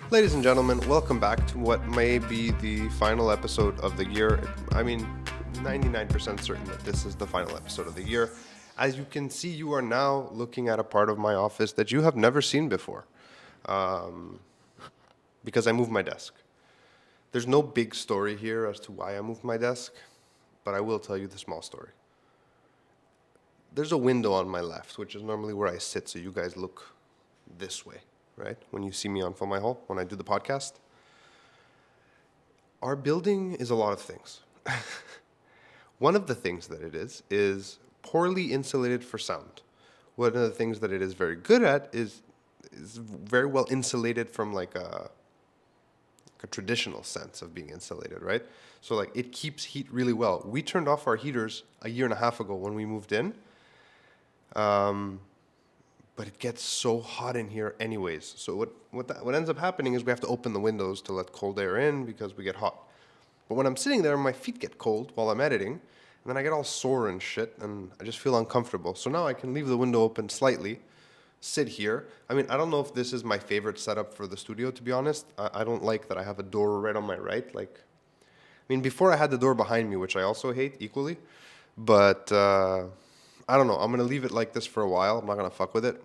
Ladies and gentlemen, welcome back to what may be the final episode of the year. 99% certain that this is the final episode of the year. As you can see, you are now looking at a part of my office that you have never seen before because I moved my desk. There's no big story here as to why I moved my desk, but I will tell you the small story. There's a window on my left, which is normally where I sit, so you guys look this way, right? When you see me on Fill My Hole, when I do the podcast. Our building is a lot of things. One of the things that it is poorly insulated for sound. One of the things that it is very good at is very well insulated from like a traditional sense of being insulated, right? So like it keeps heat really well. We turned off our heaters a year and a half ago when we moved in. But it gets so hot in here anyways. So what ends up happening is we have to open the windows to let cold air in because we get hot. But when I'm sitting there, my feet get cold while I'm editing, and then I get all sore and shit, and I just feel uncomfortable. So now I can leave the window open slightly, sit here. I don't know if this is my favorite setup for the studio, to be honest. I don't like that I have a door right on my right. Before I had the door behind me, which I also hate equally, but I don't know. I'm going to leave it like this for a while. I'm not going to fuck with it.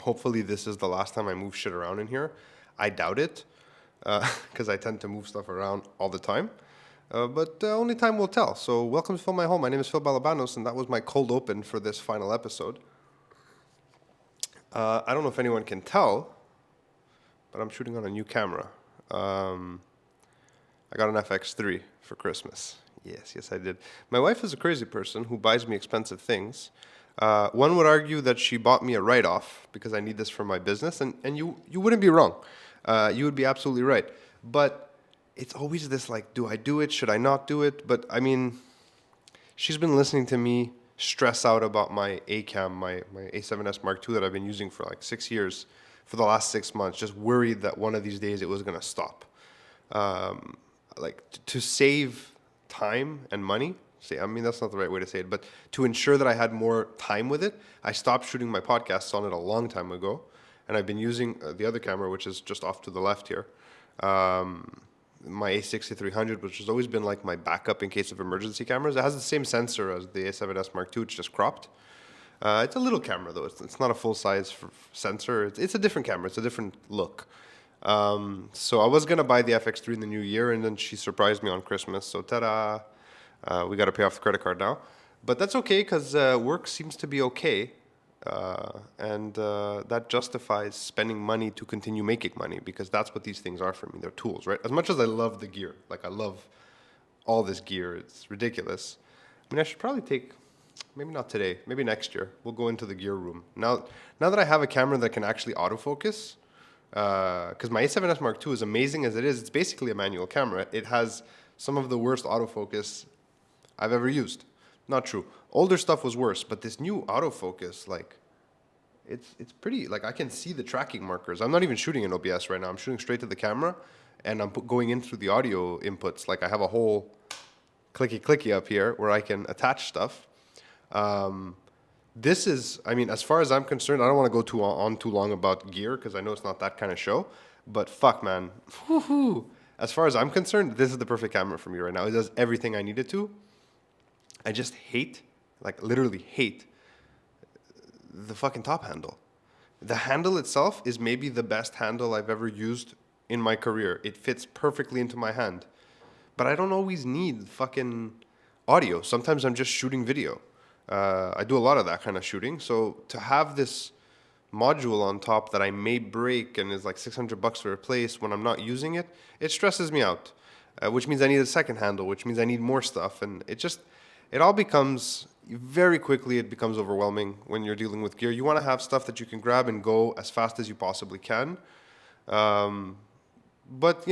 Hopefully this is the last time I move shit around in here. I doubt it, because I tend to move stuff around all the time. But only time will tell. So welcome to Fill My Home. My name is Phil Balabanos, and that was my cold open for this final episode. I don't know if anyone can tell, but I'm shooting on a new camera. I got an FX3 for Christmas. Yes, I did. My wife is a crazy person who buys me expensive things. One would argue that she bought me a write-off because I need this for my business, and you wouldn't be wrong. You would be absolutely right. But it's always this like, do I do it? Should I not do it? But she's been listening to me stress out about my A-cam, my A7S Mark II that I've been using for like 6 years, for the last 6 months, just worried that one of these days it was going to stop. To save time and money. That's not the right way to say it, but to ensure that I had more time with it, I stopped shooting my podcasts on it a long time ago, and I've been using the other camera, which is just off to the left here, my A6300, which has always been like my backup in case of emergency cameras. It has the same sensor as the A7S Mark II, it's just cropped. It's a little camera though. It's not a full-size sensor. It's a different camera. It's a different look. So I was going to buy the FX3 in the new year, and then she surprised me on Christmas. So ta-da, we got to pay off the credit card now. But that's okay because work seems to be okay. And that justifies spending money to continue making money, because that's what these things are for me. They're tools, right? As much as I love the gear, like I love all this gear, it's ridiculous. I should probably take, maybe not today, maybe next year, we'll go into the gear room. Now that I have a camera that can actually autofocus, because my A7S Mark II, as amazing as it is, it's basically a manual camera. It has some of the worst autofocus I've ever used. Not true. Older stuff was worse, but this new autofocus, it's pretty, I can see the tracking markers. I'm not even shooting in OBS right now. I'm shooting straight to the camera, and I'm going in through the audio inputs. I have a whole clicky up here where I can attach stuff. This is, as far as I'm concerned, I don't want to go too long about gear because I know it's not that kind of show. But fuck, man. Woo-hoo. As far as I'm concerned, this is the perfect camera for me right now. It does everything I need it to. I just hate, literally hate, the fucking top handle. The handle itself is maybe the best handle I've ever used in my career. It fits perfectly into my hand. But I don't always need fucking audio. Sometimes I'm just shooting video. I do a lot of that kind of shooting. So to have this module on top that I may break and is like $600 to replace when I'm not using it, it stresses me out. Which means I need a second handle, which means I need more stuff. And it all becomes, very quickly it becomes overwhelming when you're dealing with gear. You want to have stuff that you can grab and go as fast as you possibly can. But,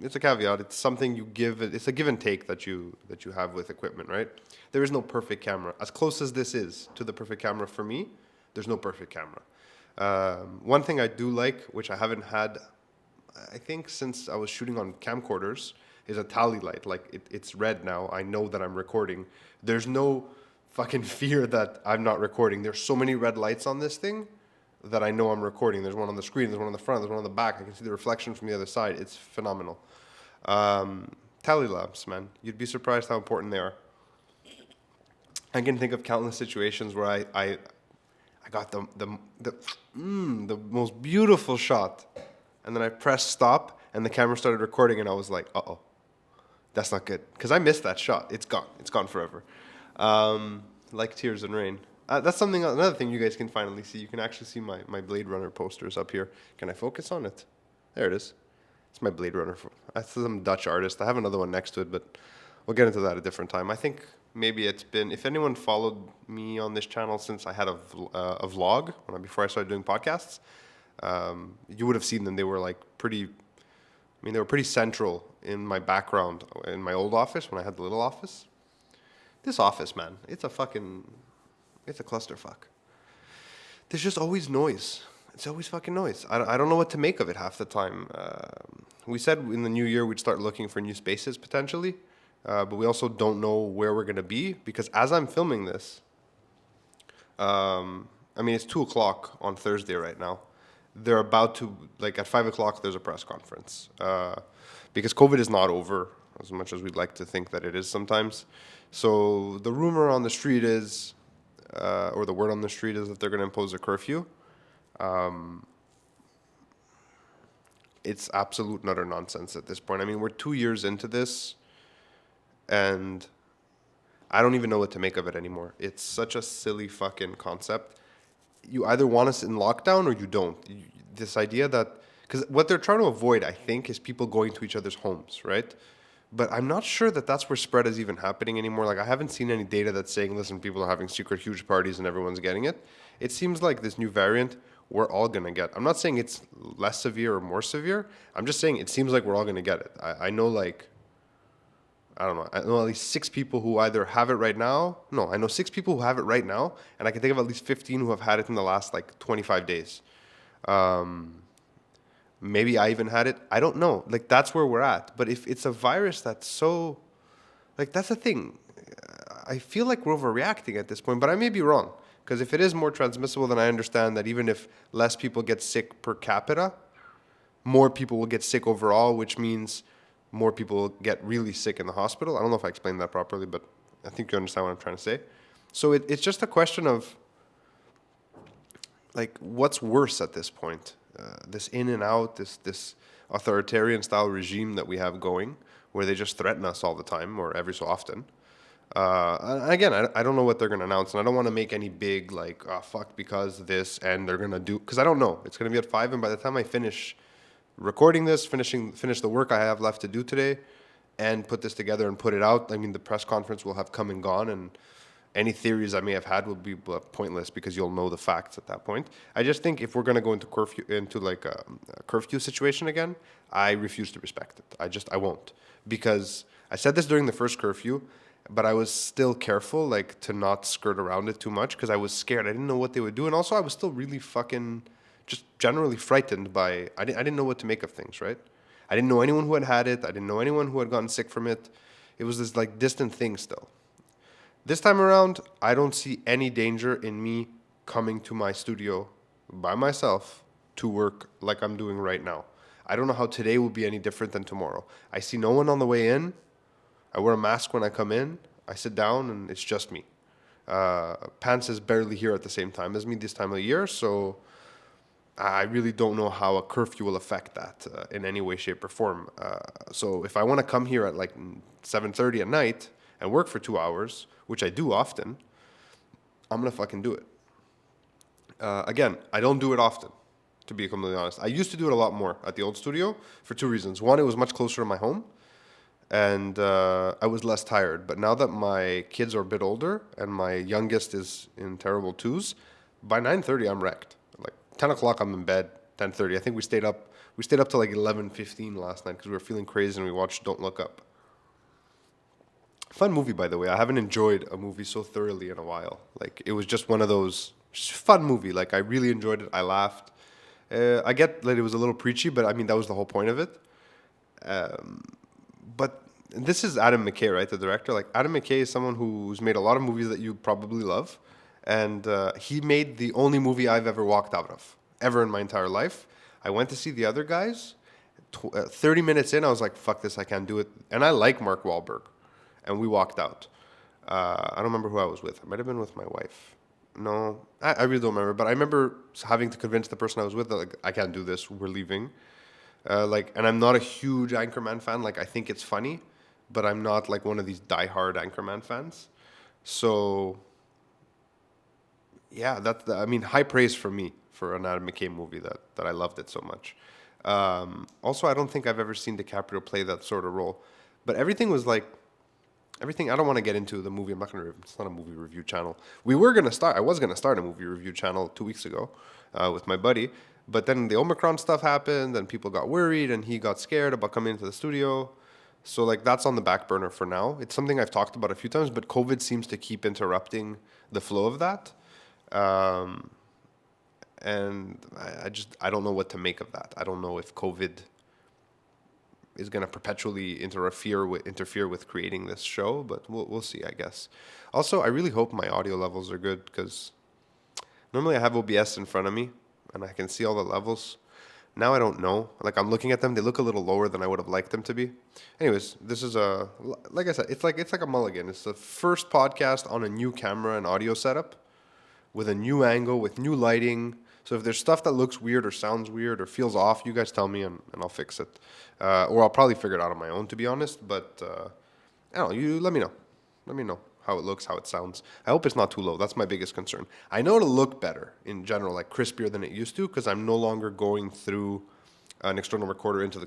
it's a caveat. It's something you give. It's a give and take that you have with equipment, right? There is no perfect camera. As close as this is to the perfect camera for me, there's no perfect camera. One thing I do like, which I haven't had, I think since I was shooting on camcorders, is a tally light. It's red now. I know that I'm recording. There's no fucking fear that I'm not recording. There's so many red lights on this thing. that I know I'm recording. There's one on the screen, there's one on the front, there's one on the back. I can see the reflection from the other side. It's phenomenal. Tally lamps, man. You'd be surprised how important they are. I can think of countless situations where I got the most beautiful shot, and then I pressed stop, and the camera started recording, and I was like, uh-oh, that's not good, because I missed that shot. It's gone forever. Like tears and rain. That's another thing you guys can finally see. You can actually see my Blade Runner posters up here. Can I focus on it? There it is. It's my Blade Runner. That's some Dutch artist. I have another one next to it, but we'll get into that at a different time. I think maybe it's been, if anyone followed me on this channel since I had a vlog, before I started doing podcasts, you would have seen them. They were like pretty, they were pretty central in my background in my old office when I had the little office. This office, man, it's a clusterfuck. There's just always noise. It's always fucking noise. I don't know what to make of it half the time. We said in the new year we'd start looking for new spaces potentially, but we also don't know where we're going to be, because as I'm filming this, it's 2 o'clock on Thursday right now. They're about to, at 5 o'clock, there's a press conference. Because COVID is not over, as much as we'd like to think that it is sometimes. So the rumor on the street is, or the word on the street is that they're going to impose a curfew. It's absolute and utter nonsense at this point. We're 2 years into this, and I don't even know what to make of it anymore. It's such a silly fucking concept. You either want us in lockdown or you don't. This idea that, because what they're trying to avoid, I think, is people going to each other's homes, right? But I'm not sure that that's where spread is even happening anymore. I haven't seen any data that's saying, listen, people are having secret huge parties and everyone's getting it. It seems like this new variant, we're all going to get. I'm not saying it's less severe or more severe. I'm just saying it seems like we're all going to get it. I know, I don't know. I know at least 6 people who either have it right now. No, I know 6 people who have it right now, and I can think of at least 15 who have had it in the last 25 days. Maybe I even had it. I don't know. That's where we're at. But if it's a virus that's so, that's the thing. I feel like we're overreacting at this point, but I may be wrong. Because if it is more transmissible, then I understand that even if less people get sick per capita, more people will get sick overall, which means more people will get really sick in the hospital. I don't know if I explained that properly, but I think you understand what I'm trying to say. So it's just a question of, what's worse at this point? This in and out, this authoritarian style regime that we have going, where they just threaten us all the time or every so often. Again, I don't know what they're going to announce, and I don't want to make any big fuck because this, and they're going to do, because I don't know. It's going to be at 5, and by the time I finish recording this, finish the work I have left to do today, and put this together and put it out, the press conference will have come and gone, and any theories I may have had will be pointless because you'll know the facts at that point. I just think if we're going to go into a curfew situation again, I refuse to respect it. I won't. Because I said this during the first curfew, but I was still careful, to not skirt around it too much because I was scared. I didn't know what they would do. And also I was still really fucking just generally frightened by, I didn't know what to make of things, right? I didn't know anyone who had it. I didn't know anyone who had gotten sick from it. It was this distant thing still. This time around, I don't see any danger in me coming to my studio by myself to work like I'm doing right now. I don't know how today will be any different than tomorrow. I see no one on the way in. I wear a mask when I come in. I sit down and it's just me. Pants is barely here at the same time as me this time of year, so I really don't know how a curfew will affect that in any way, shape, or form. So if I want to come here at 7:30 at night and work for 2 hours, which I do often, I'm going to fucking do it. Again, I don't do it often, to be completely honest. I used to do it a lot more at the old studio for 2 reasons. One, it was much closer to my home, and I was less tired. But now that my kids are a bit older and my youngest is in terrible twos, by 9:30 I'm wrecked. 10 o'clock I'm in bed, 10:30. I think we stayed up till 11:15 last night because we were feeling crazy and we watched Don't Look Up. Fun movie, by the way. I haven't enjoyed a movie so thoroughly in a while. It was just one of those fun movie. I really enjoyed it. I laughed. I get that it was a little preachy, but that was the whole point of it. But this is Adam McKay, right? The director. Adam McKay is someone who's made a lot of movies that you probably love. and he made the only movie I've ever walked out of, ever in my entire life. I went to see the other guys. 30 minutes in, I was like, fuck this, I can't do it. And I like Mark Wahlberg. And we walked out. I don't remember who I was with. I might have been with my wife. No, I really don't remember. But I remember having to convince the person I was with that, like, I can't do this, we're leaving. And I'm not a huge Anchorman fan. Like, I think it's funny, but I'm not like one of these diehard Anchorman fans. So, yeah, I mean, high praise for me for an Adam McKay movie that I loved it so much. Also, I don't think I've ever seen DiCaprio play that sort of role, but everything was like everything. I don't want to get into the movie. I'm not gonna. It's not a movie review channel. We were gonna start. I was gonna start a movie review channel 2 weeks ago with my buddy, but then the Omicron stuff happened, and people got worried, and he got scared about coming into the studio. So like that's on the back burner for now. It's something I've talked about a few times, but COVID seems to keep interrupting the flow of that. And I don't know what to make of that. I don't know if COVID is going to perpetually interfere with creating this show, but we'll see, I guess. Also, I really hope my audio levels are good because normally I have OBS in front of me and I can see all the levels. Now I don't know. Like I'm looking at them, they look a little lower than I would have liked them to be. Anyways, this is like I said, it's like a mulligan. It's the first podcast on a new camera and audio setup with a new angle, with new lighting. So if there's stuff that looks weird or sounds weird or feels off, you guys tell me and I'll fix it. Or I'll probably figure it out on my own, to be honest. But I don't know. You let me know. Let me know how it looks, how it sounds. I hope it's not too low. That's my biggest concern. I know it'll look better in general, like crispier than it used to, because I'm no longer going through an external recorder into the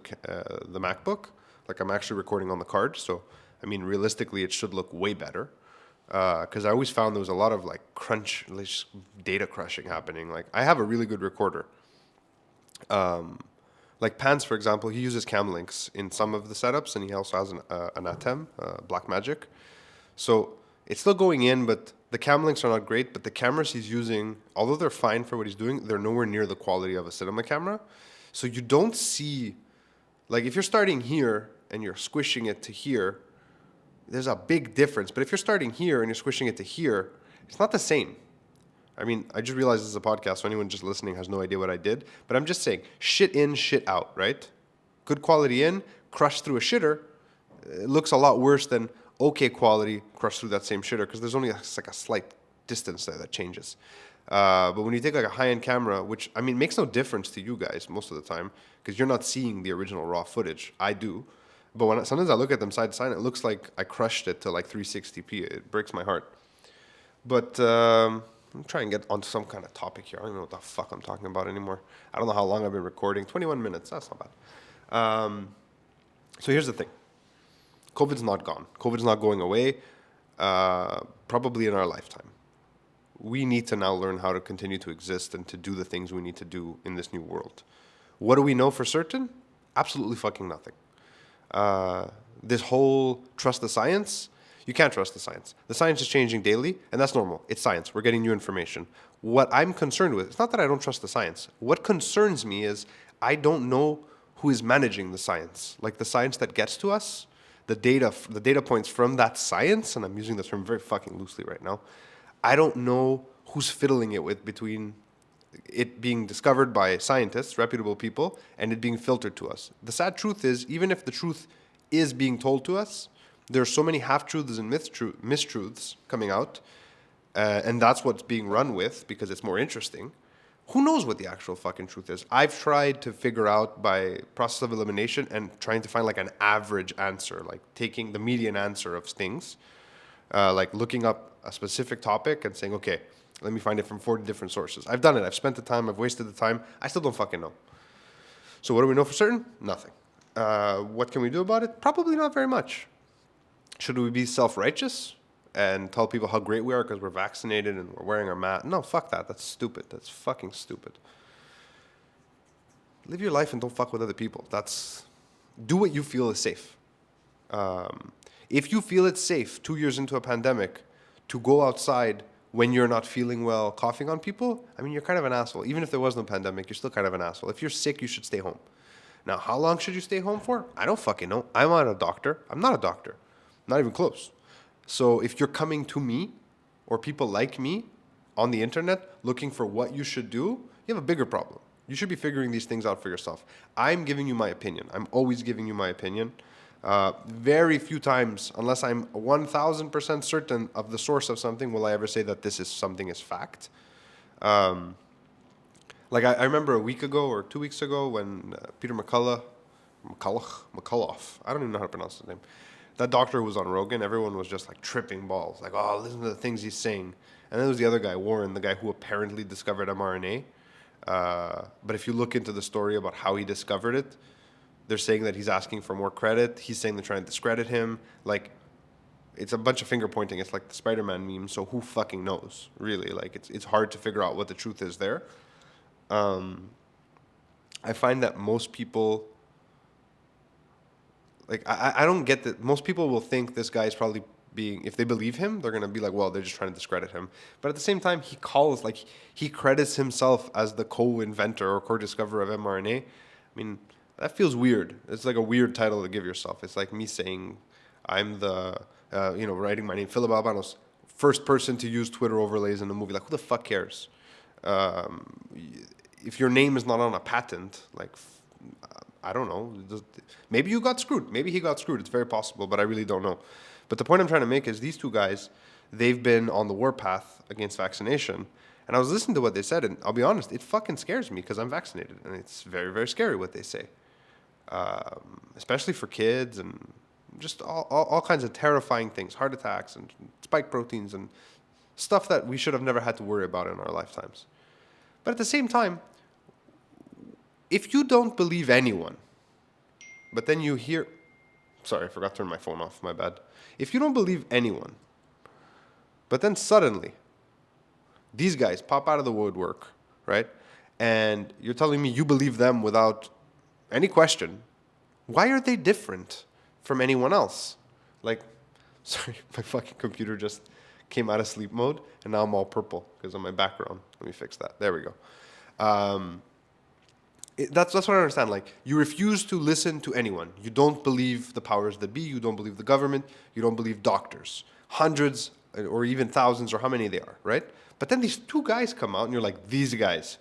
MacBook. Like I'm actually recording on the card. So, I mean, realistically, it should look way better. Because I always found there was a lot of like data crushing happening. Like I have a really good recorder. Like Pants, for example, he uses cam links in some of the setups, and he also has an ATEM, Blackmagic. So it's still going in, but the cam links are not great. But the cameras he's using, although they're fine for what he's doing, they're nowhere near the quality of a cinema camera. So you don't see, like if you're starting here and you're squishing it to here, there's a big difference. But if you're starting here and you're squishing it to here, it's not the same. I mean, I just realized this is a podcast, so anyone just listening has no idea what I did. But I'm just saying, shit in, shit out, right? Good quality in, crushed through a shitter. It looks a lot worse than okay quality crushed through that same shitter because there's only like a slight distance there that changes. But when you take like a high-end camera, which, I mean, makes no difference to you guys most of the time because you're not seeing the original raw footage. I do. But sometimes I look at them side to side, and it looks like I crushed it to like 360p. It breaks my heart. But I'm trying to get onto some kind of topic here. I don't even know what the fuck I'm talking about anymore. I don't know how long I've been recording. 21 minutes. That's not bad. So here's the thing. COVID's not gone. COVID's not going away, probably in our lifetime. We need to now learn how to continue to exist and to do the things we need to do in this new world. What do we know for certain? Absolutely fucking nothing. This whole trust the science, you can't trust the science. The science is changing daily, and that's normal. It's science. We're getting new information. What I'm concerned with, it's not that I don't trust the science. What concerns me is I don't know who is managing the science. Like the science that gets to us, the data points from that science, and I'm using the term very fucking loosely right now, I don't know who's fiddling it with between it being discovered by scientists, reputable people, and it being filtered to us. The sad truth is, even if the truth is being told to us, there are so many half-truths and mistruths coming out, and that's what's being run with because it's more interesting. Who knows what the actual fucking truth is? I've tried to figure out by process of elimination and trying to find like an average answer, like taking the median answer of things, like looking up a specific topic and saying, okay, let me find it from 40 different sources. I've done it. I've spent the time. I've wasted the time. I still don't fucking know. So what do we know for certain? Nothing. What can we do about it? Probably not very much. Should we be self-righteous and tell people how great we are because we're vaccinated and we're wearing our mask? No, fuck that. That's stupid. That's fucking stupid. Live your life and don't fuck with other people. Do what you feel is safe. If you feel it's safe 2 years into a pandemic to go outside when you're not feeling well, coughing on people, I mean, you're kind of an asshole. Even if there was no pandemic, you're still kind of an asshole. If you're sick, you should stay home. Now, how long should you stay home for? I don't fucking know. I'm not a doctor. I'm not a doctor. Not even close. So if you're coming to me or people like me, on the internet looking for what you should do, you have a bigger problem. You should be figuring these things out for yourself. I'm giving you my opinion. I'm always giving you my opinion. Very few times, unless I'm 1000% certain of the source of something, will I ever say that this is something is fact. Like I remember a week ago or 2 weeks ago when Peter McCullough, I don't even know how to pronounce his name. That doctor who was on Rogan, everyone was just like tripping balls. Like, oh, listen to the things he's saying. And then there was the other guy, Warren, the guy who apparently discovered mRNA. But if you look into the story about how he discovered it, they're saying that he's asking for more credit. He's saying they're trying to discredit him. Like, it's a bunch of finger pointing. It's like the Spider-Man meme. So who fucking knows, really? Like, it's hard to figure out what the truth is there. I find that most people, like, I don't get that. Most people will think this guy is probably being, if they believe him, they're going to be like, well, they're just trying to discredit him. But at the same time, he credits himself as the co-inventor or co-discoverer of mRNA. I mean, that feels weird. It's like a weird title to give yourself. It's like me saying I'm the, writing my name, Balabanos, first person to use Twitter overlays in a movie. Like, who the fuck cares? If your name is not on a patent, like, I don't know. Maybe you got screwed. Maybe he got screwed. It's very possible, but I really don't know. But the point I'm trying to make is these two guys, they've been on the warpath against vaccination. And I was listening to what they said, and I'll be honest, it fucking scares me because I'm vaccinated. And it's very, very scary what they say. Especially for kids and just all kinds of terrifying things, heart attacks and spike proteins and stuff that we should have never had to worry about in our lifetimes. But at the same time, if you don't believe anyone, but then you hear... Sorry, I forgot to turn my phone off, my bad. If you don't believe anyone, but then suddenly these guys pop out of the woodwork, right? And you're telling me you believe them without any question, why are they different from anyone else? Like, sorry, my fucking computer just came out of sleep mode, and now I'm all purple because of my background. Let me fix that. There we go. That's what I understand. Like, you refuse to listen to anyone. You don't believe the powers that be. You don't believe the government. You don't believe doctors. Hundreds or even thousands or how many they are, right? But then these two guys come out and you're like, these guys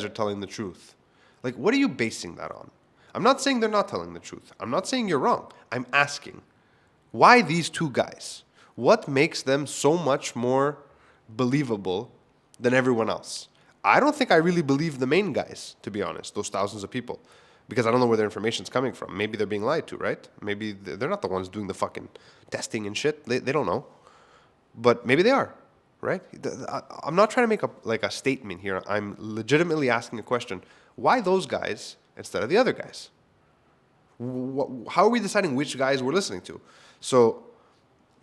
are telling the truth. Like, what are you basing that on? I'm not saying they're not telling the truth. I'm not saying you're wrong. I'm asking, why these two guys? What makes them so much more believable than everyone else? I don't think I really believe the main guys, to be honest, those thousands of people, because I don't know where their information's coming from. Maybe they're being lied to, right? Maybe they're not the ones doing the fucking testing and shit. They don't know. But maybe they are, right? I'm not trying to make a statement here. I'm legitimately asking a question. Why those guys instead of the other guys? How are we deciding which guys we're listening to? So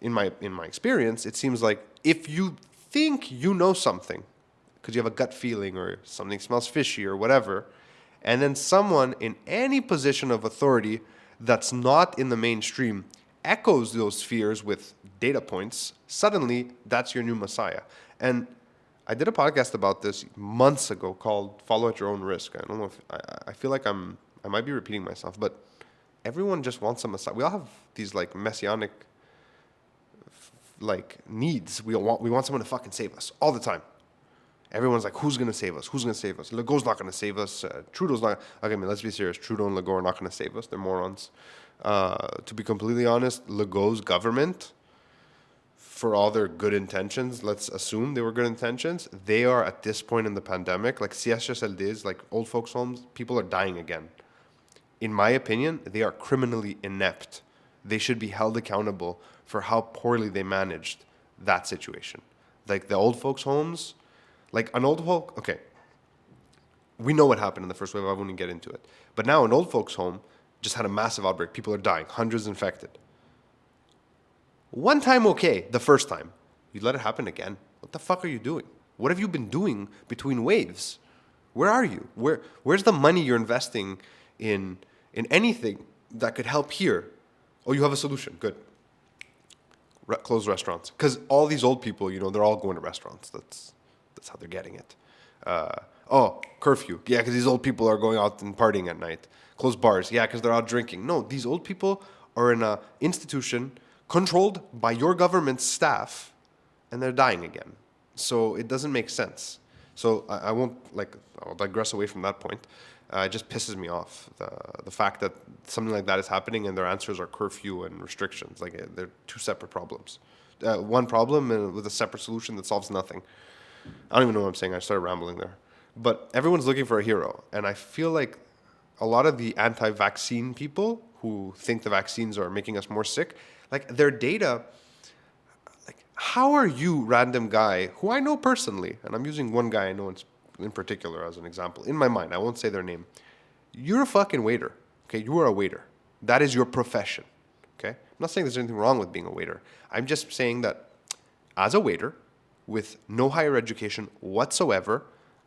in my experience, it seems like if you think you know something, because you have a gut feeling or something smells fishy or whatever, and then someone in any position of authority that's not in the mainstream echoes those fears with data points, suddenly that's your new messiah. And I did a podcast about this months ago called Follow at Your Own Risk. I don't know if I feel like I might be repeating myself, but everyone just wants a messiah. We all have these like messianic like needs. We want someone to fucking save us all the time. Everyone's like, who's going to save us? Who's going to save us? Legault's not going to save us. Trudeau's not... Okay, I mean, let's be serious. Trudeau and Legault are not going to save us. They're morons. To be completely honest, Legault's government, for all their good intentions, let's assume they were good intentions, they are at this point in the pandemic, like CHSLDs, like old folks' homes, people are dying again. In my opinion, they are criminally inept. They should be held accountable for how poorly they managed that situation. Like the old folks' homes... Like an old folk, okay, we know what happened in the first wave. I won't even get into it. But now an old folks' home just had a massive outbreak. People are dying, hundreds infected. One time, okay, the first time. You let it happen again. What the fuck are you doing? What have you been doing between waves? Where are you? Where's the money you're investing in anything that could help here? Oh, you have a solution. Good. Close restaurants. Because all these old people, they're all going to restaurants. That's how they're getting it. Curfew. Yeah, because these old people are going out and partying at night. Close bars. Yeah, because they're out drinking. No, these old people are in an institution controlled by your government's staff, and they're dying again. So it doesn't make sense. So I won't like, I'll digress away from that point. It just pisses me off the fact that something like that is happening and their answers are curfew and restrictions. Like they're two separate problems. One problem with a separate solution that solves nothing. I don't even know what I'm saying. I started rambling there. But everyone's looking for a hero, and I feel like a lot of the anti-vaccine people who think the vaccines are making us more sick, like their data, like how are you, random guy who I know personally, and I'm using one guy I know in particular as an example in my mind. I won't say their name. You're a fucking waiter. Okay, you are a waiter. That is your profession. Okay, I'm not saying there's anything wrong with being a waiter. I'm just saying that as a waiter with no higher education whatsoever,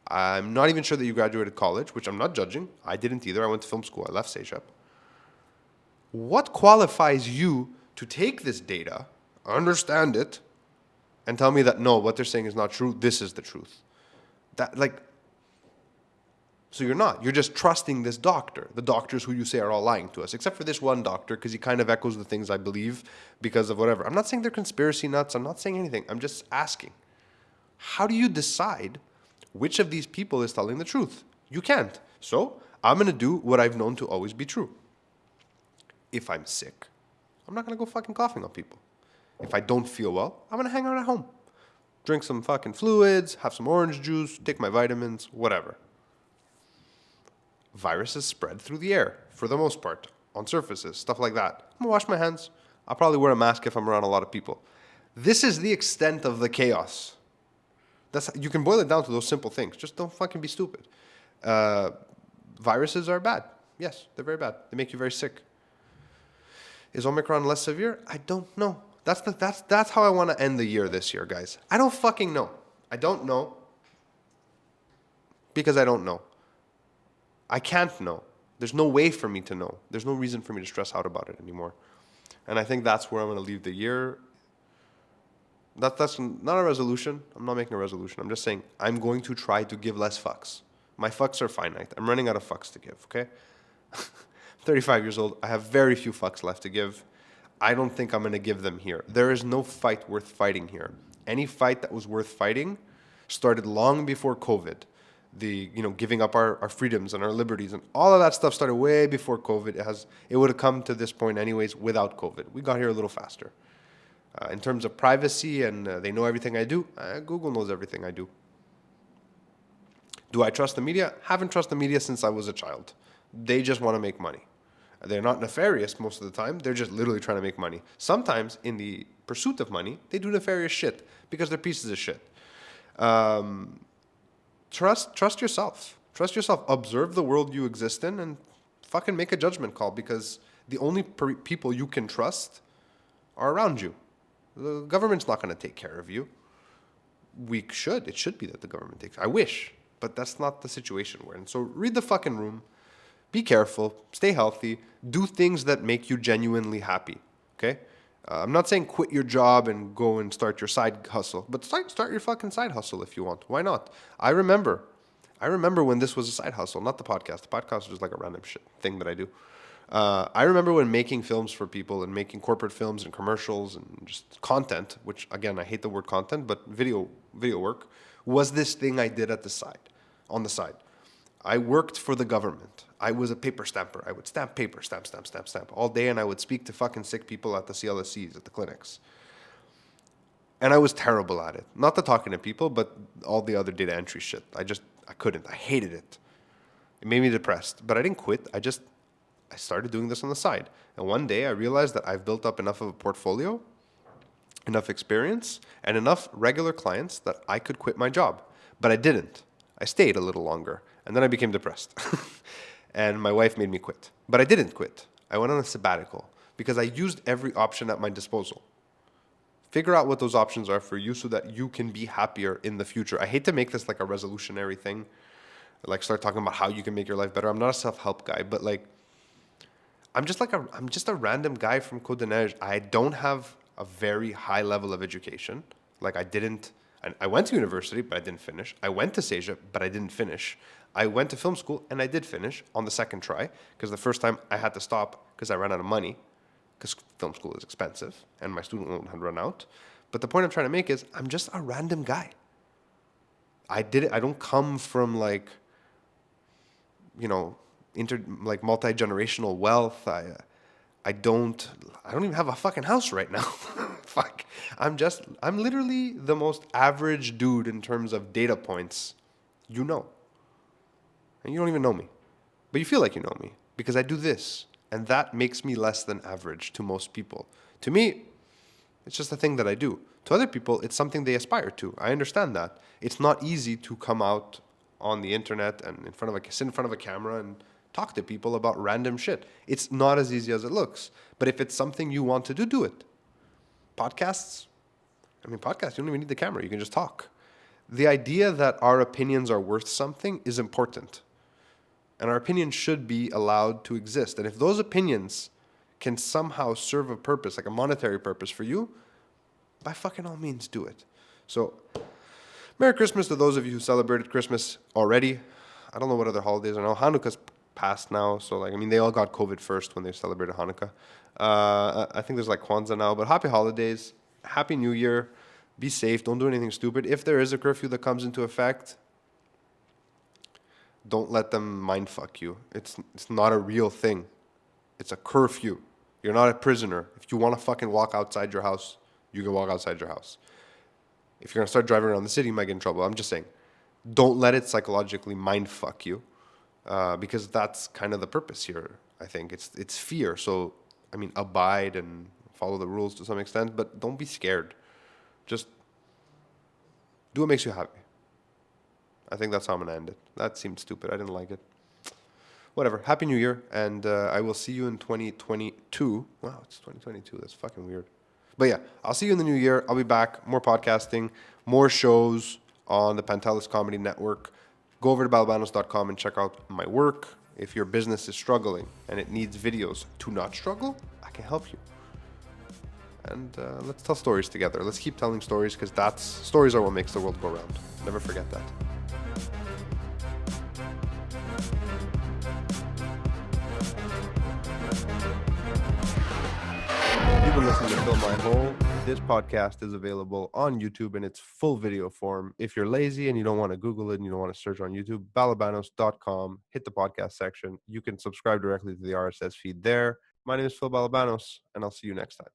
I'm not even sure that you graduated college, which I'm not judging. I didn't either. I went to film school. I left CEGEP. What qualifies you to take this data, understand it, and tell me that no, what they're saying is not true. This is the truth. That like, so you're not. You're just trusting this doctor. The doctors who you say are all lying to us, except for this one doctor, because he kind of echoes the things I believe because of whatever. I'm not saying they're conspiracy nuts. I'm not saying anything. I'm just asking. How do you decide which of these people is telling the truth? You can't. So I'm going to do what I've known to always be true. If I'm sick, I'm not going to go fucking coughing on people. If I don't feel well, I'm going to hang out at home. Drink some fucking fluids, have some orange juice, take my vitamins, whatever. Viruses spread through the air, for the most part, on surfaces, stuff like that. I'm going to wash my hands. I'll probably wear a mask if I'm around a lot of people. This is the extent of the chaos. You can boil it down to those simple things. Just don't fucking be stupid. Viruses are bad. Yes, they're very bad. They make you very sick. Is Omicron less severe? I don't know. That's how I want to end the year this year, guys. I don't fucking know. I don't know because I don't know. I can't know. There's no way for me to know. There's no reason for me to stress out about it anymore. And I think that's where I'm going to leave the year. That's not a resolution. I'm not making a resolution. I'm just saying I'm going to try to give less fucks. My fucks are finite. I'm running out of fucks to give, okay? I'm 35 years old. I have very few fucks left to give. I don't think I'm going to give them here. There is no fight worth fighting here. Any fight that was worth fighting started long before COVID. Giving up our freedoms and our liberties and all of that stuff started way before COVID. It would have come to this point anyways without COVID. We got here a little faster. In terms of privacy and they know everything I do, Google knows everything I do. Do I trust the media? Haven't trusted the media since I was a child. They just want to make money. They're not nefarious most of the time. They're just literally trying to make money. Sometimes in the pursuit of money, they do nefarious shit because they're pieces of shit. Trust yourself. Trust yourself. Observe the world you exist in and fucking make a judgment call because the only people you can trust are around you. The government's not going to take care of you. It should be that the government takes. I wish, but that's not the situation we're in. So read the fucking room. Be careful. Stay healthy. Do things that make you genuinely happy. Okay? I'm not saying quit your job and go and start your side hustle, but start your fucking side hustle if you want. Why not? I remember when this was a side hustle, not the podcast. The podcast was just like a random shit thing that I do. I remember when making films for people and making corporate films and commercials and just content, which again, I hate the word content, but video work was this thing I did on the side. I worked for the government. I was a paper stamper. I would stamp paper, stamp all day, and I would speak to fucking sick people at the CLSCs, at the clinics. And I was terrible at it. Not the talking to people, but all the other data entry shit. I couldn't. I hated it. It made me depressed. But I didn't quit. I started doing this on the side. And one day I realized that I've built up enough of a portfolio, enough experience, and enough regular clients that I could quit my job. But I didn't. I stayed a little longer. And then I became depressed. And my wife made me quit. But I didn't quit. I went on a sabbatical because I used every option at my disposal. Figure out what those options are for you so that you can be happier in the future. I hate to make this like a resolutionary thing. Like start talking about how you can make your life better. I'm not a self-help guy, but like I'm just a random guy from Côte de Neige. I don't have a very high level of education. Like I went to university, but I didn't finish. I went to CEGEP, but I didn't finish. I went to film school, and I did finish on the second try, because the first time I had to stop because I ran out of money, because film school is expensive, and my student loan had run out. But the point I'm trying to make is I'm just a random guy. I did it. I don't come from like, you know, like multi-generational wealth. I don't I don't even have a fucking house right now. Fuck. I'm literally the most average dude in terms of data points. You know. And you don't even know me. But you feel like you know me because I do this. And that makes me less than average to most people. To me, it's just a thing that I do. To other people, it's something they aspire to. I understand that. It's not easy to come out on the internet and sit in front of a camera and talk to people about random shit. It's not as easy as it looks. But if it's something you want to do, do it. Podcasts, podcasts, you don't even need the camera. You can just talk. The idea that our opinions are worth something is important. And our opinions should be allowed to exist. And if those opinions can somehow serve a purpose, like a monetary purpose for you, by fucking all means do it. So, Merry Christmas to those of you who celebrated Christmas already. I don't know what other holidays are now. Hanukkah's passed now, so they all got COVID first when they celebrated Hanukkah. I think there's like Kwanzaa now, but happy holidays, happy New Year. Be safe. Don't do anything stupid. If there is a curfew that comes into effect, don't let them mind fuck you. It's not a real thing. It's a curfew. You're not a prisoner. If you want to fucking walk outside your house, you can walk outside your house. If you're gonna start driving around the city, you might get in trouble. I'm just saying, don't let it psychologically mind fuck you, because that's kind of the purpose here. I think it's fear. So abide and follow the rules to some extent, but don't be scared. Just do what makes you happy. I think that's how I'm gonna end it. That seemed stupid. I didn't like it. Whatever. Happy New Year, and I will see you in 2022. Wow, it's 2022. That's fucking weird. But yeah, I'll see you in the new year. I'll be back. More podcasting, more shows on the Pantelis Comedy Network. Go over to balabanos.com and check out my work. If your business is struggling and it needs videos to not struggle, I can help you. And let's tell stories together. Let's keep telling stories, because stories are what makes the world go round. Never forget that. You've been listening to Fill My Hole. This podcast is available on YouTube in its full video form. If you're lazy and you don't want to Google it and you don't want to search on YouTube, balabanos.com, hit the podcast section. You can subscribe directly to the RSS feed there. My name is Phil Balabanos, and I'll see you next time.